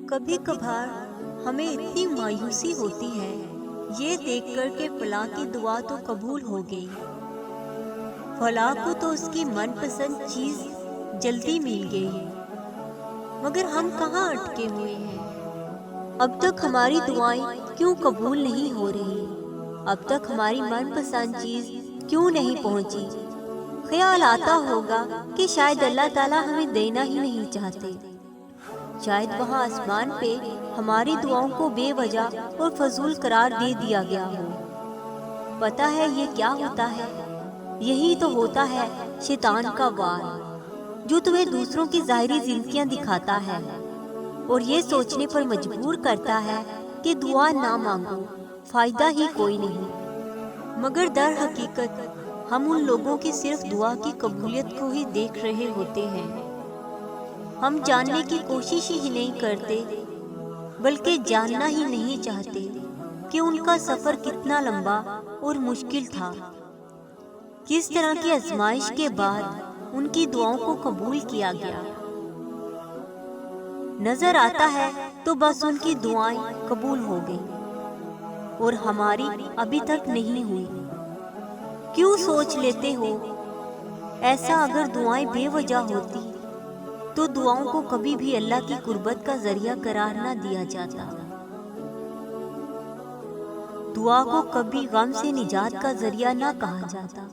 کبھی کبھار ہمیں اتنی مایوسی ہوتی ہے یہ دیکھ کر کہ فلاں کی دعا تو قبول ہو گئی، فلاں کو تو اس کی من پسند چیز جلدی مل گئی، مگر ہم کہاں اٹکے ہوئے ہیں؟ اب تک ہماری دعائیں کیوں قبول نہیں ہو رہی؟ اب تک ہماری من پسند چیز کیوں نہیں پہنچی؟ خیال آتا ہوگا کہ شاید اللہ تعالیٰ ہمیں دینا ہی نہیں چاہتے، شاید وہاں آسمان پہ ہماری دعاؤں کو بے وجہ اور فضول قرار دے دیا گیا ہو۔ پتہ ہے یہ کیا ہوتا ہے؟ یہی تو ہوتا ہے شیطان کا وار، جو تمہیں دوسروں کی ظاہری زندگیاں دکھاتا ہے اور یہ سوچنے پر مجبور کرتا ہے کہ دعا نہ مانگو، فائدہ ہی کوئی نہیں۔ مگر در حقیقت ہم ان لوگوں کی صرف دعا کی قبولیت کو ہی دیکھ رہے ہوتے ہیں۔ ہم جاننے کی کوشش ہی نہیں کرتے، بلکہ جاننا ہی نہیں چاہتے کہ ان کا سفر کتنا لمبا اور مشکل تھا، کس طرح کی آزمائش کے بعد ان کی دعاؤں کو قبول کیا گیا۔ نظر آتا ہے تو بس ان کی دعائیں قبول ہو گئیں اور ہماری ابھی تک نہیں ہوئی۔ کیوں سوچ لیتے ہو ایسا؟ اگر دعائیں بے وجہ ہوتی تو دعاؤں کو کبھی بھی اللہ کی قربت کا ذریعہ قرار نہ دیا جاتا، دعا کو کبھی غم سے نجات کا ذریعہ نہ کہا جاتا۔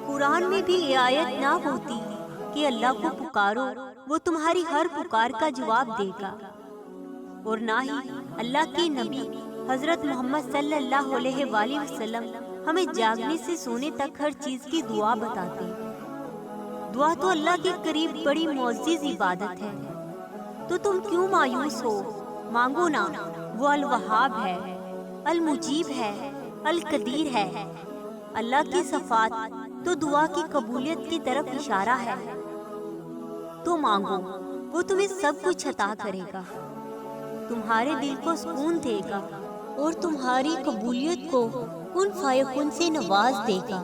قرآن میں بھی یہ آیت نہ ہوتی کہ اللہ کو پکارو وہ تمہاری ہر پکار کا جواب دے گا، اور نہ ہی اللہ کے نبی حضرت محمد صلی اللہ علیہ وآلہ وسلم ہمیں جاگنے سے سونے تک ہر چیز کی دعا بتاتے۔ دعا تو اللہ کے قریب بڑی معزز عبادت ہے، تو تم کیوں مایوس ہو؟ مانگو نا، وہ الوہاب ہے، المجیب ہے، القدیر ہے۔ اللہ کی صفات تو دعا کی قبولیت کی طرف اشارہ ہے، تو مانگو، وہ تمہیں سب کچھ عطا کرے گا، تمہارے دل کو سکون دے گا اور تمہاری قبولیت کو کن فیکن سے نواز دے گا۔